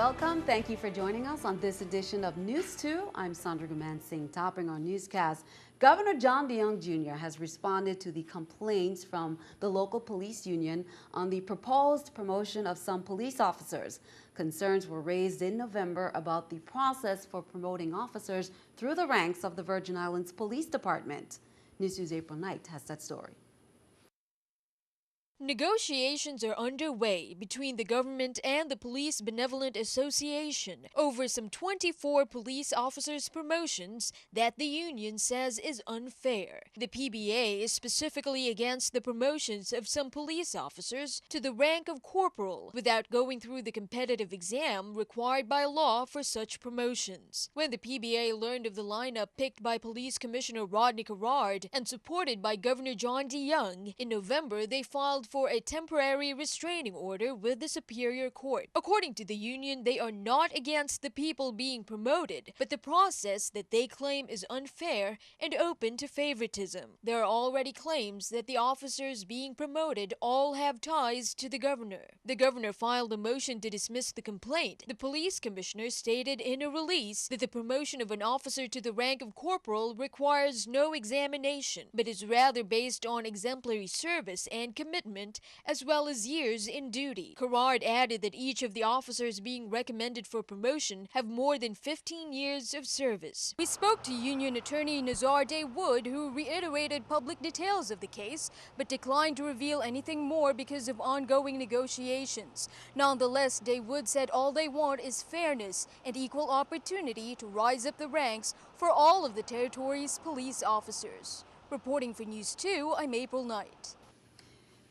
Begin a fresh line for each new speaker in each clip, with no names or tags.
Welcome. Thank you for joining us on this edition of News 2. I'm Sandra Gumansing. Topping our newscast, Governor John DeYoung Jr. has responded to the complaints from the local police union on the proposed promotion of some police officers. Concerns were raised in November about the process for promoting officers through the ranks of the Virgin Islands Police Department. News 2's April Knight has that story.
Negotiations are underway between the government and the Police Benevolent Association over some 24 police officers' promotions that the union says is unfair. The PBA is specifically against the promotions of some police officers to the rank of corporal without going through the competitive exam required by law for such promotions. When the PBA learned of the lineup picked by Police Commissioner Rodney Carrard and supported by Governor John DeYoung, in November they filed for a temporary restraining order with the Superior Court. According to the union, they are not against the people being promoted, but the process that they claim is unfair and open to favoritism. There are already claims that the officers being promoted all have ties to the governor. The governor filed a motion to dismiss the complaint. The police commissioner stated in a release that the promotion of an officer to the rank of corporal requires no examination, but is rather based on exemplary service and commitment as well as years in duty. Carrard added that each of the officers being recommended for promotion have more than 15 years of service. We spoke to union attorney Nazar Wood, who reiterated public details of the case, but declined to reveal anything more because of ongoing negotiations. Nonetheless, Wood said all they want is fairness and equal opportunity to rise up the ranks for all of the territory's police officers. Reporting for News 2, I'm April Knight.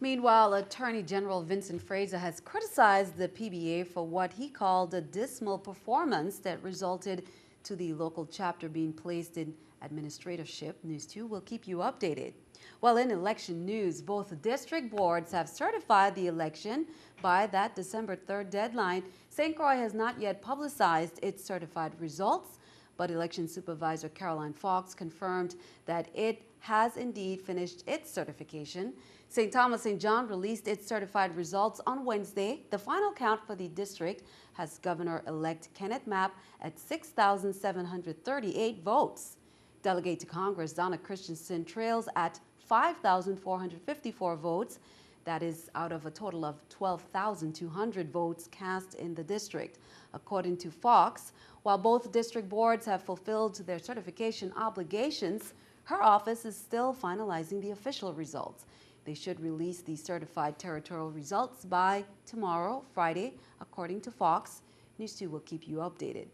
Meanwhile, Attorney General Vincent Fraser has criticized the PBA for what he called a dismal performance that resulted to the local chapter being placed in administratorship. News 2 will keep you updated. Well, in election news, both district boards have certified the election by that December 3rd deadline. St. Croix has not yet publicized its certified results, but Election Supervisor Caroline Fox confirmed that it has indeed finished its certification. St. Thomas St. John released its certified results on Wednesday. The final count for the district has Governor-elect Kenneth Mapp at 6,738 votes. Delegate to Congress Donna Christensen trails at 5,454 votes. That is out of a total of 12,200 votes cast in the district. According to Fox, while both district boards have fulfilled their certification obligations, her office is still finalizing the official results. They should release the certified territorial results by tomorrow, Friday, according to Fox. News 2 will keep you updated.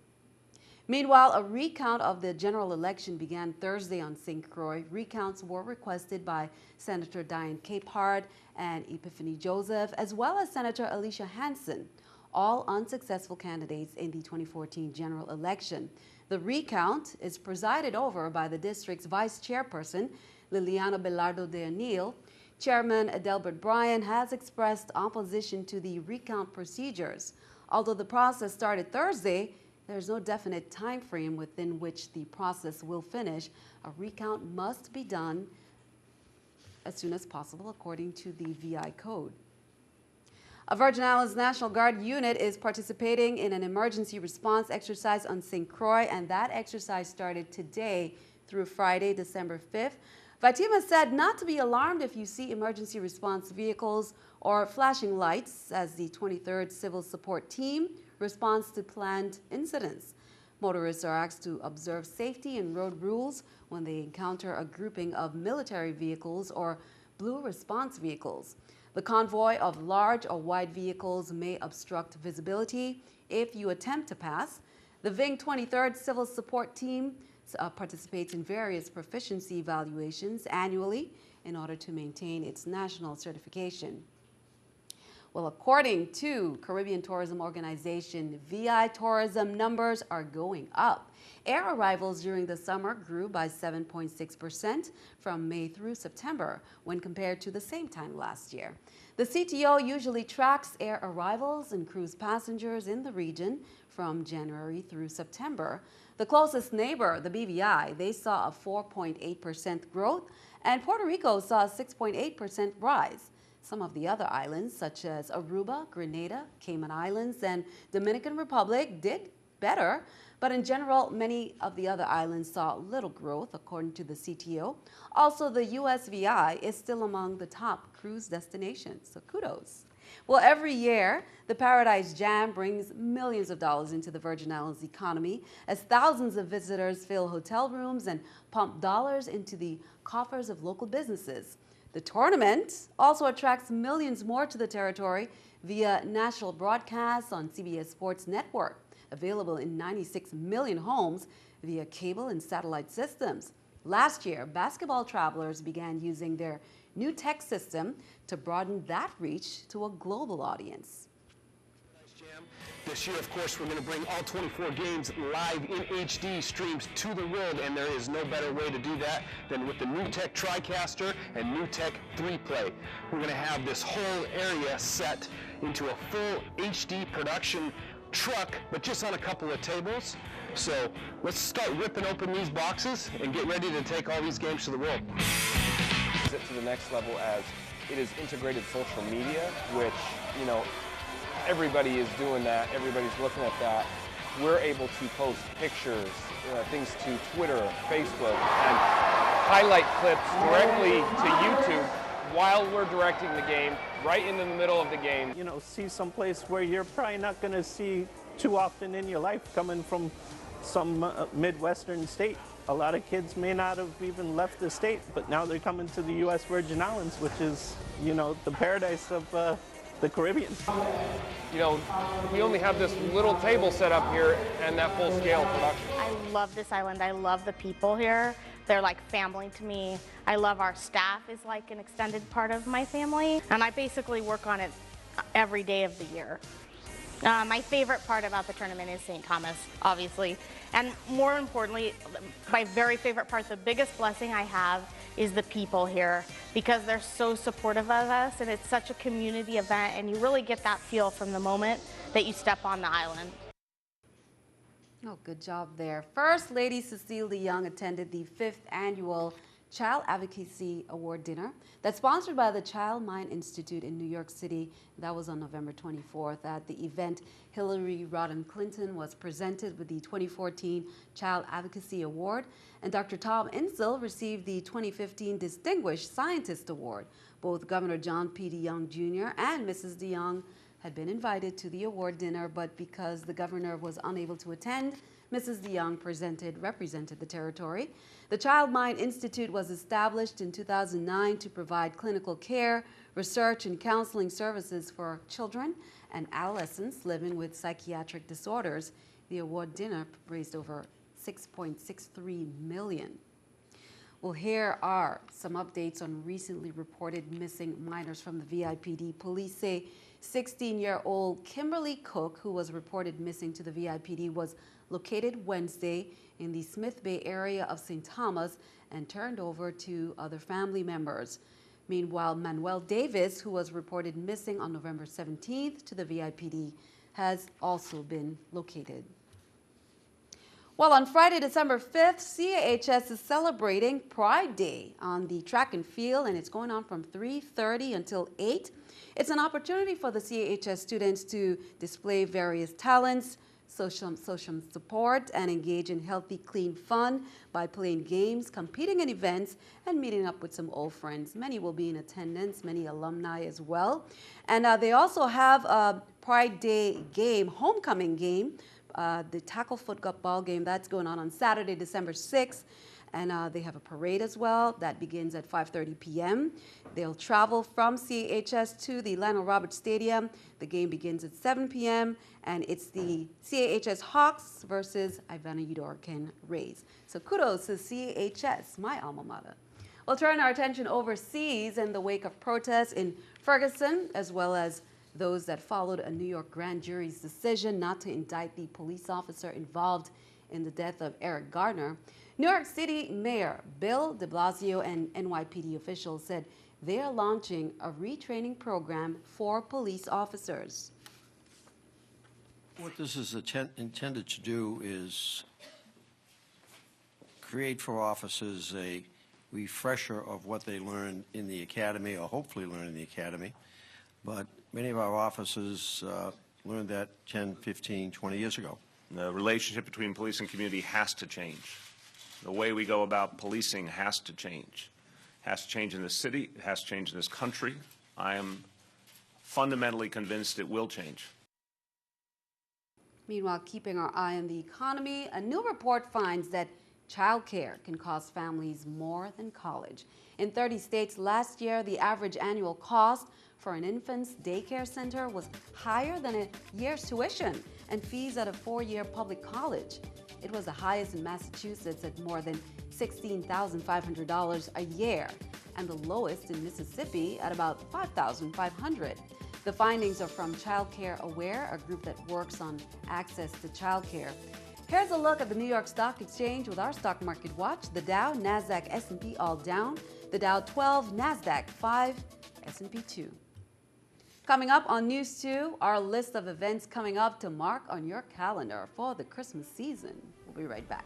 Meanwhile, a recount of the general election began Thursday on St. Croix. Recounts were requested by Senator Diane Capehart and Epiphany Joseph, as well as Senator Alicia Hansen, all unsuccessful candidates in the 2014 general election. The recount is presided over by the district's vice chairperson, Liliana Belardo de Anil. Chairman Adelbert Bryan has expressed opposition to the recount procedures. Although the process started Thursday, there's no definite time frame within which the process will finish. A recount must be done as soon as possible, according to the VI code. A Virgin Islands National Guard unit is participating in an emergency response exercise on St. Croix, and that exercise started today through Friday, December 5th. Vitima said not to be alarmed if you see emergency response vehicles or flashing lights as the 23rd Civil Support Team responds to planned incidents. Motorists are asked to observe safety and road rules when they encounter a grouping of military vehicles or blue response vehicles. The convoy of large or wide vehicles may obstruct visibility if you attempt to pass. The VING 23rd Civil Support Team participates in various proficiency evaluations annually in order to maintain its national certification. Well, according to Caribbean Tourism Organization, VI tourism numbers are going up. Air arrivals during the summer grew by 7.6% from May through September when compared to the same time last year. The CTO usually tracks air arrivals and cruise passengers in the region from January through September. The closest neighbor, the BVI, they saw a 4.8% growth, and Puerto Rico saw a 6.8% rise. Some of the other islands, such as Aruba, Grenada, Cayman Islands, and Dominican Republic, did better. But in general, many of the other islands saw little growth, according to the CTO. Also, the USVI is still among the top cruise destinations, so kudos. Well, every year, the Paradise Jam brings millions of dollars into the Virgin Islands economy as thousands of visitors fill hotel rooms and pump dollars into the coffers of local businesses. The tournament also attracts millions more to the territory via national broadcasts on CBS Sports Network, available in 96 million homes via cable and satellite systems. Last year, basketball travelers began using their new tech system to broaden that reach to a global audience.
This year, of course, we're going to bring all 24 games live in HD streams to the world, and there is no better way to do that than with the new tech TriCaster and new tech 3Play. We're going to have this whole area set into a full HD production truck, but just on a couple of tables. So let's start ripping open these boxes and get ready to take all these games to the world.
It to the next level as it is integrated social media, which, you know, everybody is doing that, everybody's looking at that. We're able to post pictures, things to Twitter, Facebook, and highlight clips directly to YouTube while we're directing the game, right in the middle of the game.
You know, see someplace where you're probably not going to see too often in your life, coming from some Midwestern state. A lot of kids may not have even left the state, but now they're coming to the U.S. Virgin Islands, which is, you know, the paradise of the Caribbean.
You know, we only have this little table set up here and that full-scale production.
I love this island. I love the people here. They're like family to me. I love our staff is like an extended part of my family, and I basically work on it every day of the year. My favorite part about the tournament is St. Thomas, obviously. And more importantly, my very favorite part, the biggest blessing I have is the people here, because they're so supportive of us, and it's such a community event, and you really get that feel from the moment that you step on the island.
Oh, good job there. First Lady Cecile DeYoung attended the 5th annual Child Advocacy Award dinner that's sponsored by the Child Mind Institute in New York City. That was on November 24th. At the event, Hillary Rodham Clinton was presented with the 2014 Child Advocacy Award, and Dr. Tom Insel received the 2015 Distinguished Scientist Award. Both Governor John P. DeYoung Jr. and Mrs. DeYoung had been invited to the award dinner, but because the governor was unable to attend, Mrs. DeYoung represented the territory. The Child Mind Institute was established in 2009 to provide clinical care, research, and counseling services for children and adolescents living with psychiatric disorders. The award dinner raised over $6.63 million. Well, here are some updates on recently reported missing minors from the VIPD. Police say 16-year-old Kimberly Cook, who was reported missing to the VIPD, was located Wednesday in the Smith Bay area of St. Thomas and turned over to other family members. Meanwhile, Manuel Davis, who was reported missing on November 17th to the VIPD, has also been located. Well, on Friday, December 5th, CAHS is celebrating Pride Day on the track and field, and it's going on from 3:30 until 8. It's an opportunity for the CAHS students to display various talents, social support, and engage in healthy, clean fun by playing games, competing in events, and meeting up with some old friends. Many will be in attendance, many alumni as well. And they also have a Pride Day game, homecoming game, the tackle football game that's going on Saturday, December 6th. And they have a parade as well that begins at 5:30 p.m. They'll travel from CAHS to the Lionel Roberts Stadium. The game begins at 7 p.m. and it's the CAHS Hawks versus Ivana Udorkin Rays. So kudos to CAHS, my alma mater. We'll turn our attention overseas in the wake of protests in Ferguson, as well as those that followed a New York grand jury's decision not to indict the police officer involved in the death of Eric Garner. New York City Mayor Bill de Blasio and NYPD officials said they are launching a retraining program for police officers.
What this is intended to do is create for officers a refresher of what they learned in the academy, or hopefully learned in the academy. But many of our officers learned that 10, 15, 20 years ago.
The relationship between police and community has to change. The way we go about policing has to change. It has to change in this city. It has to change in this country. I am fundamentally convinced it will change.
Meanwhile, keeping our eye on the economy, a new report finds that childcare can cost families more than college. In 30 states last year, the average annual cost for an infant's daycare center was higher than a year's tuition and fees at a 4-year public college. It was the highest in Massachusetts at more than $16,500 a year, and the lowest in Mississippi at about $5,500. The findings are from Childcare Aware, a group that works on access to childcare. Here's a look at the New York Stock Exchange with our stock market watch. The Dow, NASDAQ, S&P all down. The Dow 12, NASDAQ 5, S&P 2. Coming up on News 2, our list of events coming up to mark on your calendar for the Christmas season. We'll be right back.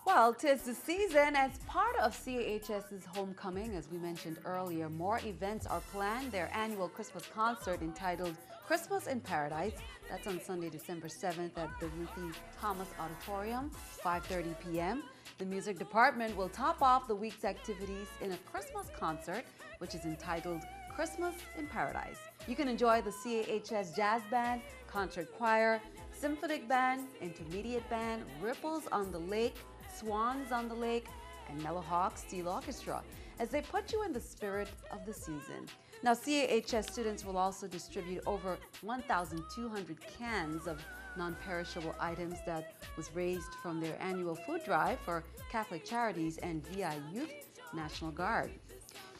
Well, 'tis the season. As part of CAHS's homecoming, as we mentioned earlier, more events are planned. Their annual Christmas concert entitled Christmas in Paradise. That's on Sunday, December 7th at the Ruthie Thomas Auditorium, 5:30 p.m. The music department will top off the week's activities in a Christmas concert, which is entitled Christmas in Paradise. You can enjoy the CAHS Jazz Band, Concert Choir, Symphonic Band, Intermediate Band, Ripples on the Lake, Swans on the Lake, and Mellowhawk Steel Orchestra as they put you in the spirit of the season. Now, CAHS students will also distribute over 1,200 cans of non-perishable items that was raised from their annual food drive for Catholic Charities and VI Youth National Guard.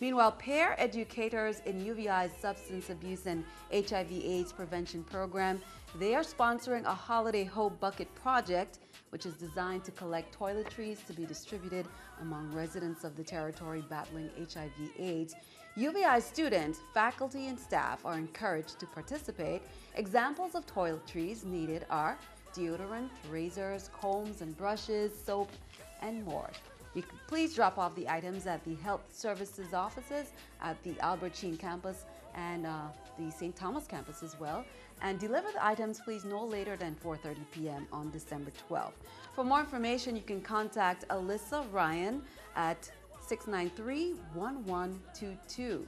Meanwhile, peer educators in UVI's Substance Abuse and HIV/AIDS Prevention Program, they are sponsoring a Holiday Hope Bucket project, which is designed to collect toiletries to be distributed among residents of the territory battling HIV/AIDS. UVI students, faculty, and staff are encouraged to participate. Examples of toiletries needed are deodorant, razors, combs and brushes, soap, and more. You can please drop off the items at the Health Services offices at the Albert Sheen campus and the St. Thomas campus as well. And deliver the items, please, no later than 4:30 p.m. on December 12th. For more information, you can contact Alyssa Ryan at 693-1122.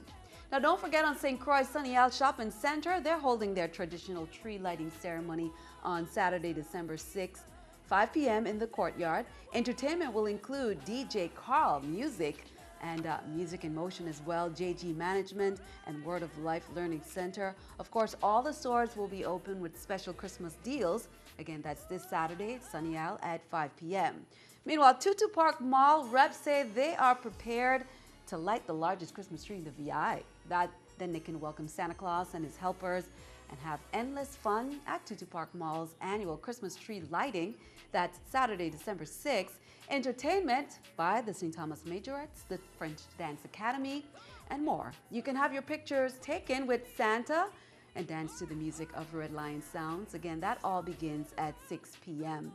Now, don't forget, on St. Croix Sunny Isle Shopping Center, they're holding their traditional tree lighting ceremony on Saturday, December 6th, 5 p.m. in the courtyard. Entertainment will include DJ Carl Music and Music in Motion as well, JG Management and Word of Life Learning Center. Of course, all the stores will be open with special Christmas deals. Again, that's this Saturday, Sunny Isle at 5 p.m. Meanwhile, Tutu Park Mall reps say they are prepared to light the largest Christmas tree in the VI. Then they can welcome Santa Claus and his helpers and have endless fun at Tutu Park Mall's annual Christmas tree lighting. That's Saturday, December 6th. Entertainment by the St. Thomas Majorettes, the French Dance Academy, and more. You can have your pictures taken with Santa and dance to the music of Red Lion Sounds. Again, that all begins at 6 p.m.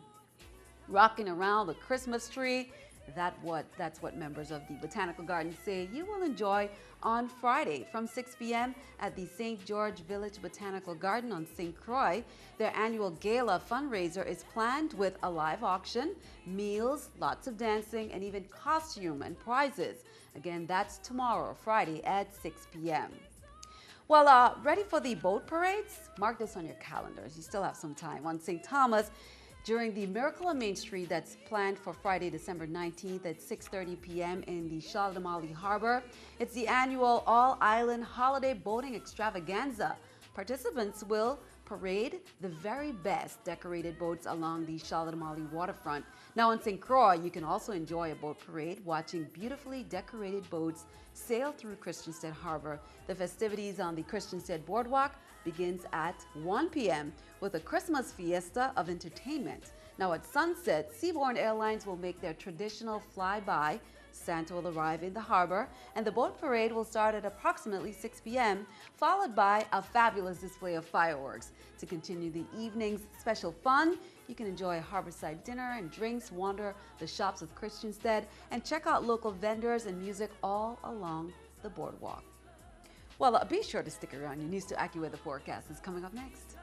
Rocking around the Christmas tree, that's what members of the Botanical Garden say you will enjoy on Friday from 6 p.m. at the St. George Village Botanical Garden on St. Croix. Their annual gala fundraiser is planned with a live auction, meals, lots of dancing, and even costume and prizes. Again, that's tomorrow, Friday at 6 p.m. Well, ready for the boat parades? Mark this on your calendars. You still have some time. On St. Thomas, during the Miracle on Main Street that's planned for Friday, December 19th at 6:30 p.m. in the Shaladamali Harbor. It's the annual all-island holiday boating extravaganza. Participants will parade the very best decorated boats along the Shaladamali waterfront. Now in St. Croix, you can also enjoy a boat parade watching beautifully decorated boats sail through Christensen Harbor. The festivities on the Christensen Boardwalk begins at 1 p.m. with a Christmas fiesta of entertainment. Now at sunset, Seabourn Airlines will make their traditional flyby Santa will arrive in the harbor, and the boat parade will start at approximately 6 p.m., followed by a fabulous display of fireworks. To continue the evening's special fun, you can enjoy a harborside dinner and drinks, wander the shops of Christensen, and check out local vendors and music all along the boardwalk. Well, be sure to stick around. Your News 2 AccuWeather forecast is coming up next.